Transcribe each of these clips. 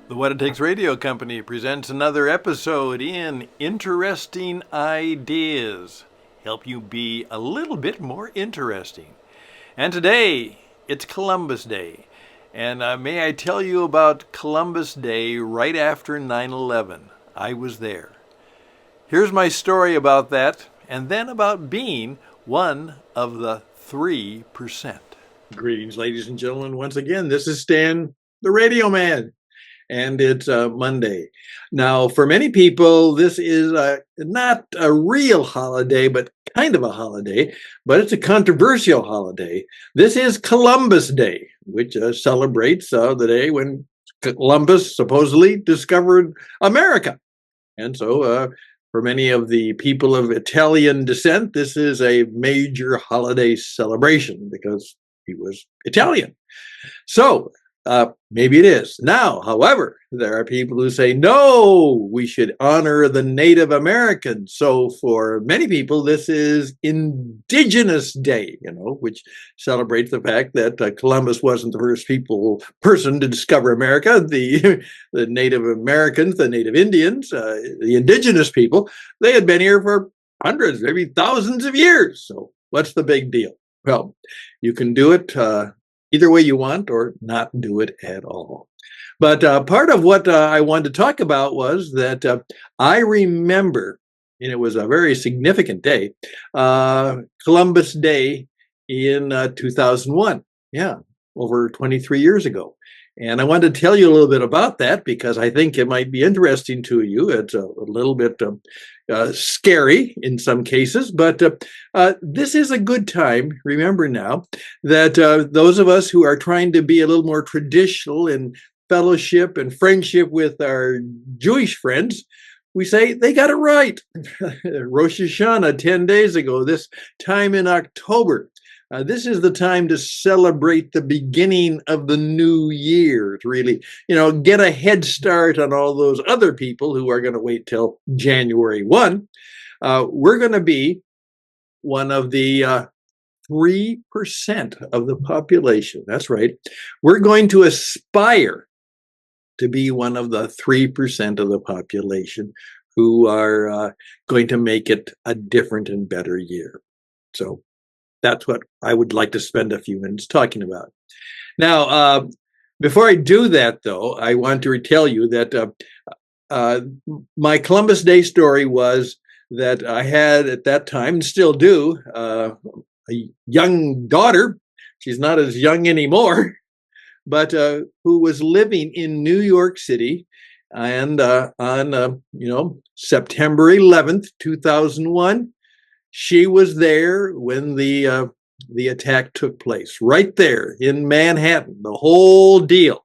The What It Takes Radio Company presents another episode in Interesting Ideas. Help you be a little bit more interesting. And today, it's Columbus Day. And may I tell you about Columbus Day right after 9/11? I was there. Here's my story about that, and then about being one of the 3%. Greetings, ladies and gentlemen. Once again, this is Stan, the Radio Man. And it's Monday. Now, for many people, this is not a real holiday, but kind of a holiday, but it's a controversial holiday. This is Columbus Day, which celebrates the day when Columbus supposedly discovered America. And so for many of the people of Italian descent, this is a major holiday celebration because he was Italian. So maybe it is. Now, however, there are people who say, no, we should honor the Native Americans. So for many people, this is Indigenous Day, which celebrates the fact that Columbus wasn't the first person to discover America. The Native Americans, the Native Indians, the indigenous people, they had been here for hundreds, maybe thousands of years. So what's the big deal? Well, you can do it either way you want, or not do it at all. But part of what I wanted to talk about was that I remember, and it was a very significant day, Columbus Day in 2001. Yeah, over 23 years ago. And I wanted to tell you a little bit about that because I think it might be interesting to you. It's a little bit scary in some cases, but this is a good time. Remember now that those of us who are trying to be a little more traditional in fellowship and friendship with our Jewish friends, we say they got it right. Rosh Hashanah 10 days ago, this time in October. This is the time to celebrate the beginning of the new year, to really, get a head start on all those other people who are going to wait till January 1. We're going to be one of the 3% of the population. That's right. We're going to aspire to be one of the 3% of the population who are going to make it a different and better year. So that's what I would like to spend a few minutes talking about. Now, before I do that, though, I want to tell you that my Columbus Day story was that I had at that time, and still do, a young daughter. She's not as young anymore, but who was living in New York City. And on, September 11th, 2001, she was there when the attack took place, right there in Manhattan, the whole deal.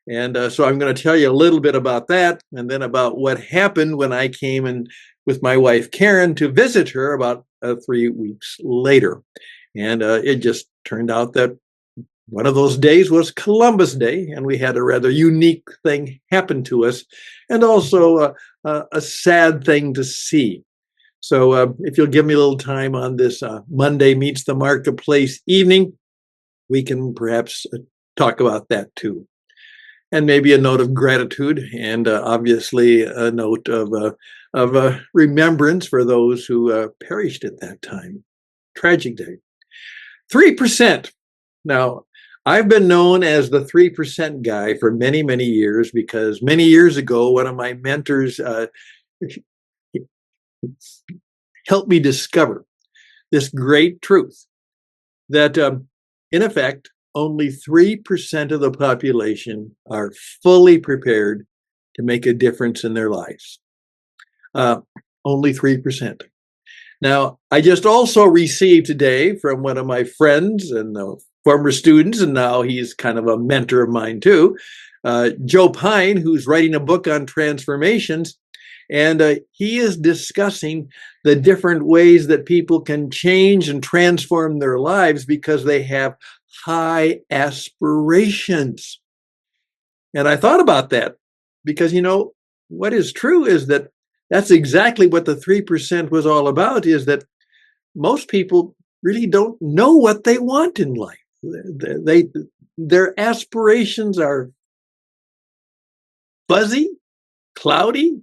And so I'm going to tell you a little bit about that, and then about what happened when I came in with my wife Karen to visit her about 3 weeks later. And it just turned out that one of those days was Columbus Day, and we had a rather unique thing happen to us, and also a sad thing to see. So if you'll give me a little time on this Monday Meets the Marketplace evening, we can perhaps talk about that too. And maybe a note of gratitude, and obviously a note of remembrance for those who perished at that time. Tragic day. 3%. Now, I've been known as the 3% guy for many, many years because many years ago, one of my mentors helped me discover this great truth that, in effect, only 3% of the population are fully prepared to make a difference in their lives. Only 3%. Now, I just also received today from one of my friends and former students, and now he's kind of a mentor of mine too, Joe Pine, who's writing a book on transformations. And he is discussing the different ways that people can change and transform their lives because they have high aspirations. And I thought about that because, what is true is that that's exactly what the 3% was all about, is that most people really don't know what they want in life. their aspirations are fuzzy, cloudy,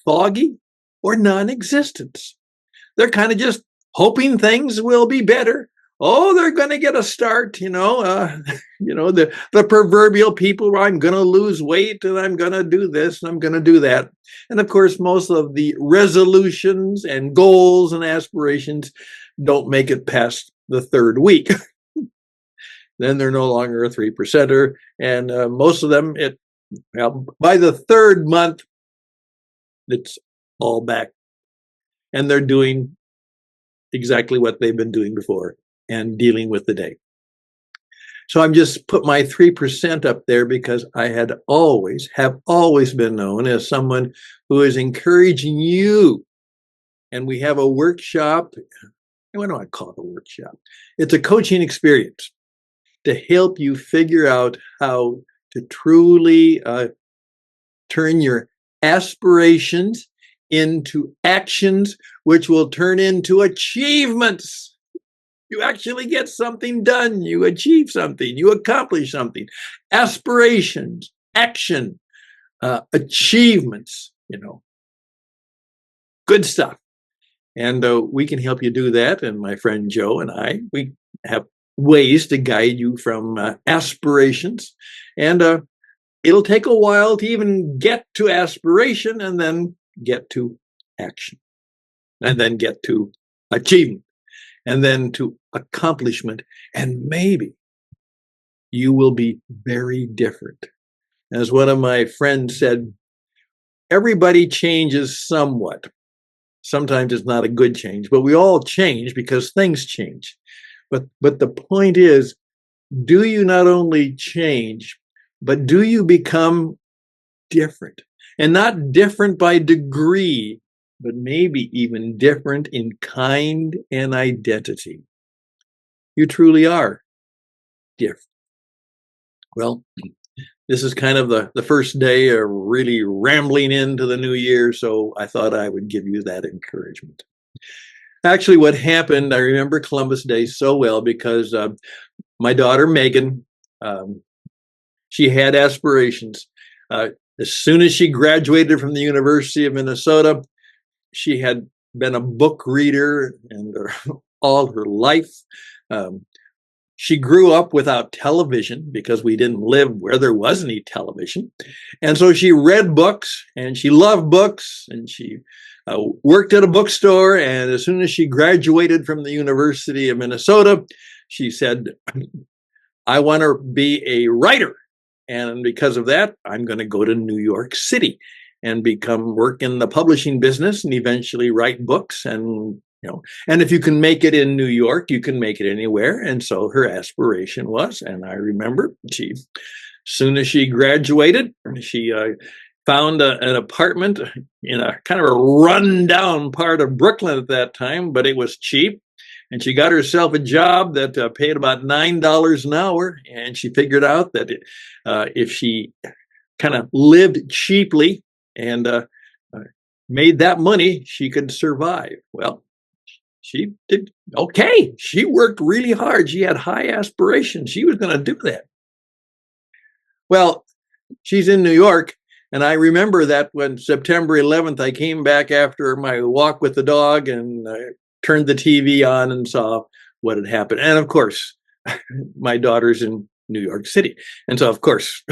foggy, or non-existent. They're kind of just hoping things will be better. Oh, they're going to get a start, the proverbial people where I'm going to lose weight and I'm going to do this and I'm going to do that. And of course, most of the resolutions and goals and aspirations don't make it past the third week. Then they're no longer a 3%er. And most of them, by the third month, it's all back. And they're doing exactly what they've been doing before and dealing with the day. So I'm just put my 3% up there because I have always been known as someone who is encouraging you. And we have a workshop. What do I call it, a workshop? It's a coaching experience to help you figure out how to truly turn your aspirations into actions, which will turn into achievements. You actually get something done. You achieve something. You accomplish something. Aspirations, action, achievements, good stuff. And we can help you do that. And my friend Joe and I, we have ways to guide you from aspirations. And it'll take a while to even get to aspiration and then get to action and then get to achievement and then to accomplishment. And maybe you will be very different. As one of my friends said, everybody changes somewhat. Sometimes it's not a good change, but we all change because things change. But the point is, do you not only change, but do you become different? And not different by degree, but maybe even different in kind and identity. You truly are different. Well, this is kind of the first day of really rambling into the new year, so I thought I would give you that encouragement. Actually, what happened, I remember Columbus Day so well because my daughter, Megan, she had aspirations. As soon as she graduated from the University of Minnesota, she had been a book reader and all her life. She grew up without television because we didn't live where there was any television. And so she read books and she loved books and she worked at a bookstore. And as soon as she graduated from the University of Minnesota, she said, I want to be a writer. And because of that, I'm going to go to New York City and work in the publishing business and eventually write books. And if you can make it in New York, you can make it anywhere. And so her aspiration was, and I remember as soon as she graduated, she found an apartment in a kind of a rundown part of Brooklyn at that time, but it was cheap. And she got herself a job that paid about $9 an hour. And she figured out that if she kind of lived cheaply and made that money, she could survive. Well, she did okay. She worked really hard. She had high aspirations. She was going to do that. Well, she's in New York. And I remember that when September 11th, I came back after my walk with the dog and turned the TV on and saw what had happened. And of course, my daughter's in New York City. And so, of course,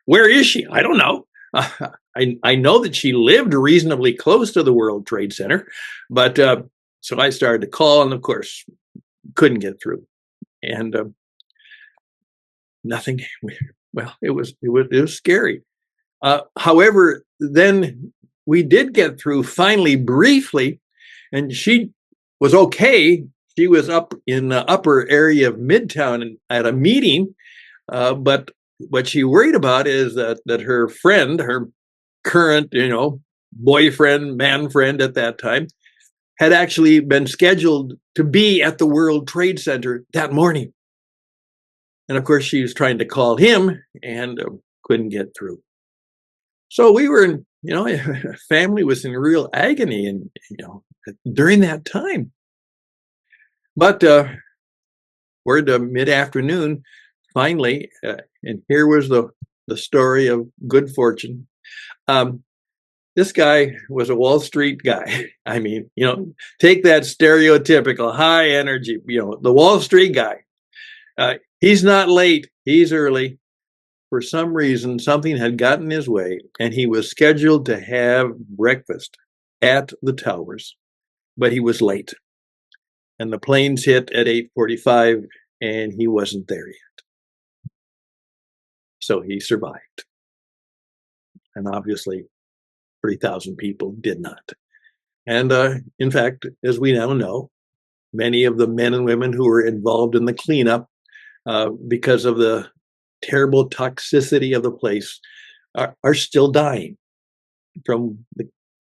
where is she? I don't know. I know that she lived reasonably close to the World Trade Center, but so I started to call, and of course, couldn't get through, and nothing. Well, it was scary. However, then we did get through finally, briefly, and she was okay. She was up in the upper area of Midtown at a meeting, but what she worried about is that her friend, her current, boyfriend, man friend at that time, had actually been scheduled to be at the World Trade Center that morning. And of course, she was trying to call him and couldn't get through. So we were in, family was in real agony and, during that time. But toward mid-afternoon, finally, and here was the story of good fortune. Um, this guy was a Wall Street guy. I mean, take that stereotypical high energy, the Wall Street guy. He's not late, he's early. For some reason, something had gotten his way, and he was scheduled to have breakfast at the towers, but he was late. And the planes hit at 8:45, and he wasn't there yet. So he survived. And obviously, 3,000 people did not. And in fact, as we now know, many of the men and women who were involved in the cleanup, because of the terrible toxicity of the place, are still dying from the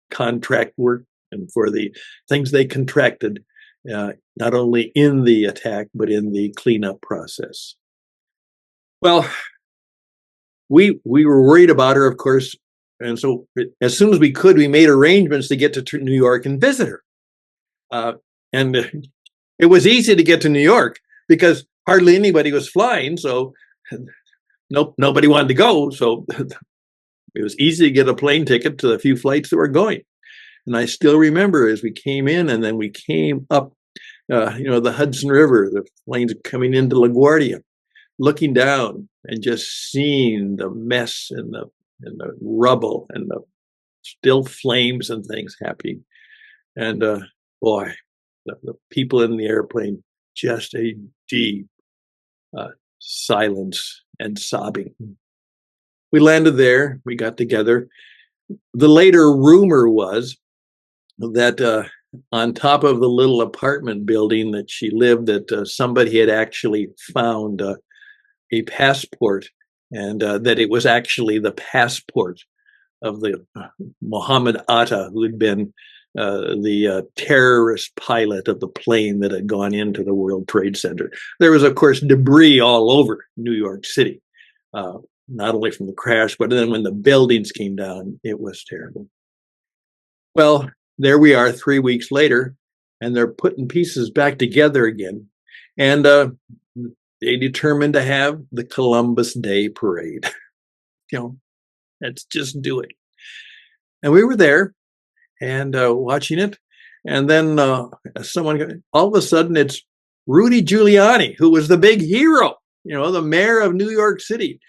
contract work and for the things they contracted, not only in the attack, but in the cleanup process. Well, we were worried about her, of course. And so as soon as we could, we made arrangements to get to New York and visit her. And it was easy to get to New York because hardly anybody was flying. So nobody wanted to go. So it was easy to get a plane ticket to the few flights that were going. And I still remember as we came in and then we came up, the Hudson River, the planes coming into LaGuardia, looking down and just seeing the mess and the rubble and the still flames and things happening. And boy, the people in the airplane, just a deep silence and sobbing. We landed there. We got together. The later rumor was that on top of the little apartment building that she lived, that somebody had actually found a passport, and that it was actually the passport of the Muhammad Atta, who had been the terrorist pilot of the plane that had gone into the World Trade Center. There was, of course, debris all over New York City, not only from the crash, but then when the buildings came down, it was terrible. Well, there we are 3 weeks later, and they're putting pieces back together again. And they determined to have the Columbus Day parade. Let's just do it. And we were there and watching it. And then all of a sudden, it's Rudy Giuliani, who was the big hero, the mayor of New York City,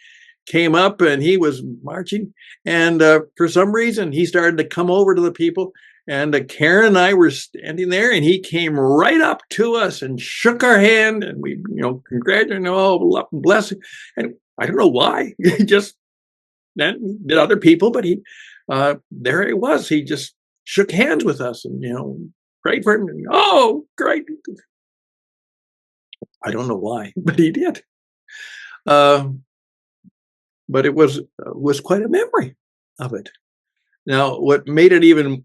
came up and he was marching. And for some reason, he started to come over to the people. And Karen and I were standing there, and he came right up to us and shook our hand, and we, congratulated him, oh, bless him. And I don't know why. He just did other people, but there he was. He just shook hands with us and, prayed for him. And, oh, great. I don't know why, but he did. But it was quite a memory of it. Now, what made it even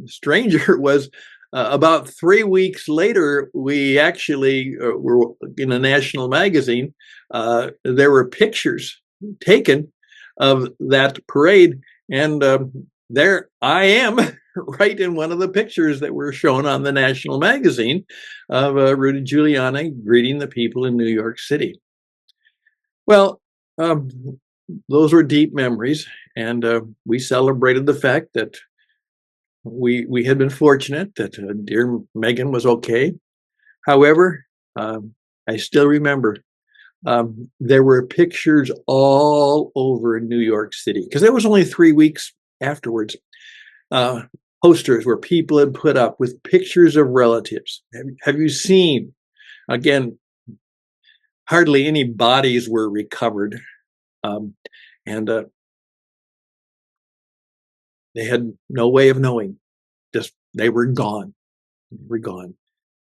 stranger was about 3 weeks later, we actually were in a national magazine. There were pictures taken of that parade, and there I am right in one of the pictures that were shown on the national magazine of Rudy Giuliani greeting the people in New York City. Well, those were deep memories, and we celebrated the fact that we had been fortunate that dear Megan was okay. However, I still remember there were pictures all over New York City, because it was only 3 weeks afterwards. Posters where people had put up with pictures of relatives. Have you seen? Again, hardly any bodies were recovered. And they had no way of knowing. Just they were gone. They were gone.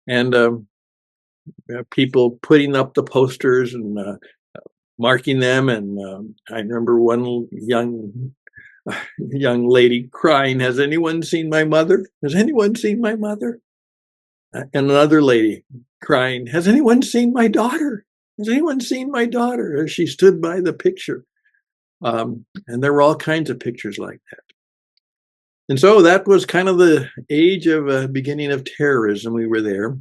And people putting up the posters and marking them. And I remember one young lady crying, "Has anyone seen my mother? Has anyone seen my mother?" And another lady crying, "Has anyone seen my daughter? Has anyone seen my daughter?" As she stood by the picture. And there were all kinds of pictures like that. And so that was kind of the age of beginning of terrorism. We were there,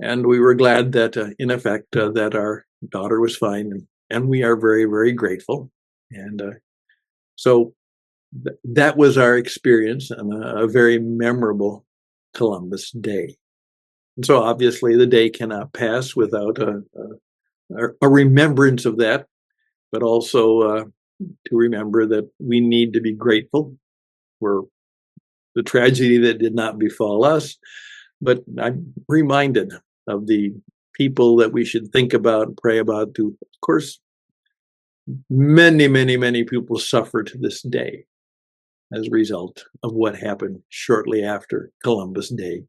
and we were glad that, in effect, that our Daughter was fine, and we are very, very grateful. And so that was our experience on a very memorable Columbus Day. And so obviously the day cannot pass without a remembrance of that, but also to remember that we need to be grateful for the tragedy that did not befall us. But I'm reminded of the people that we should think about and pray about. To, of course, many, many, many people suffer to this day as a result of what happened shortly after Columbus Day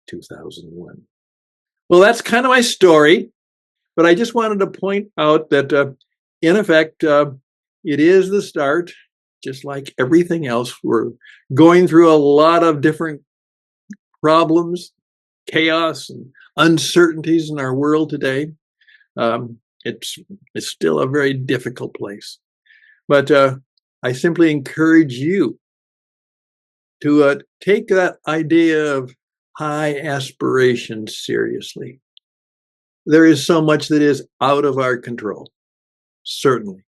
2001. Well, that's kind of my story, but I just wanted to point out that, in effect, it is the start, just like everything else. We're going through a lot of different problems, chaos, and uncertainties in our world today. It's still a very difficult place. But I simply encourage you to take that idea of high aspirations seriously. There is so much that is out of our control, certainly.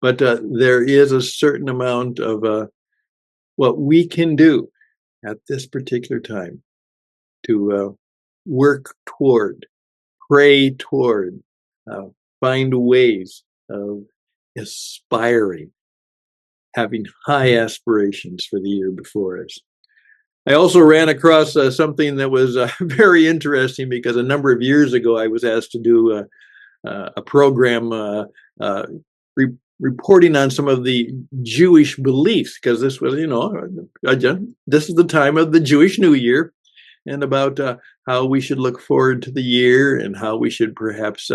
But there is a certain amount of what we can do at this particular time to work toward, pray toward, find ways of aspiring, having high aspirations for the year before us. I also ran across something that was very interesting, because a number of years ago I was asked to do a program reporting on some of the Jewish beliefs, because this was, this is the time of the Jewish New Year, and about how we should look forward to the year and how we should perhaps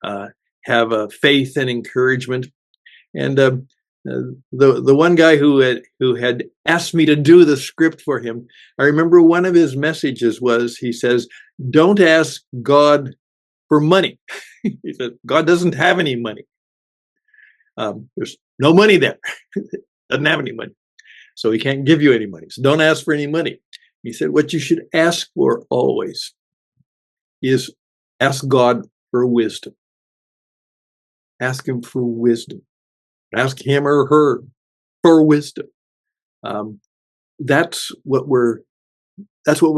have a faith and encouragement. And the one guy who had asked me to do the script for him, I remember one of his messages was, he says, "Don't ask God for money." He said, "God doesn't have any money. There's no money there. Doesn't have any money. So he can't give you any money. So don't ask for any money." He said, "What you should ask for always is ask God for wisdom. Ask him for wisdom. Ask him or her for wisdom." That's what we're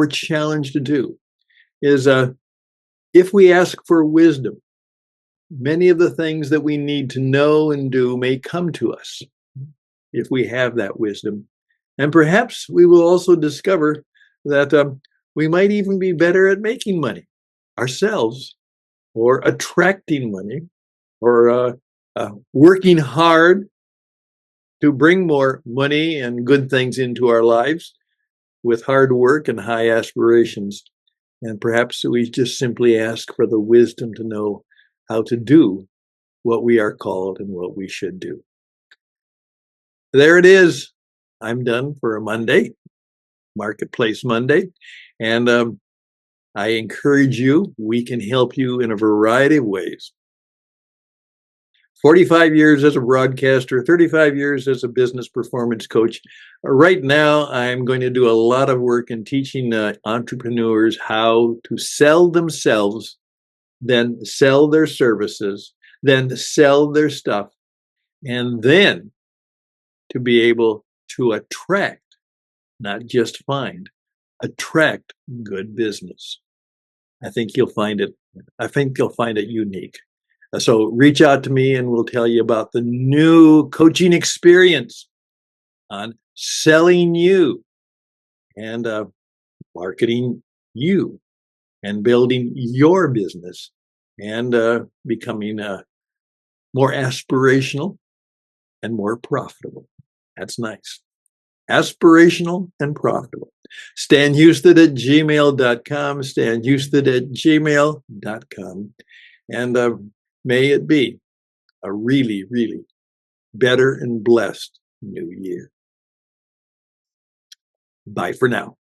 challenged to do. Is if we ask for wisdom, many of the things that we need to know and do may come to us if we have that wisdom. And perhaps we will also discover that we might even be better at making money ourselves, or attracting money, or working hard to bring more money and good things into our lives with hard work and high aspirations. And perhaps we just simply ask for the wisdom to know how to do what we are called and what we should do. There it is. I'm done for a Monday, Marketplace Monday. And I encourage you, we can help you in a variety of ways. 45 years as a broadcaster, 35 years as a business performance coach. Right now, I'm going to do a lot of work in teaching entrepreneurs how to sell themselves, then sell their services, then sell their stuff, and then to be able to attract, not just find, attract good business. I think you'll find it unique. So reach out to me and we'll tell you about the new coaching experience on selling you and marketing you and building your business and becoming more aspirational and more profitable. That's nice. Aspirational and profitable. StanHouston@gmail.com, StanHouston@gmail.com. And may it be a really, really better and blessed new year. Bye for now.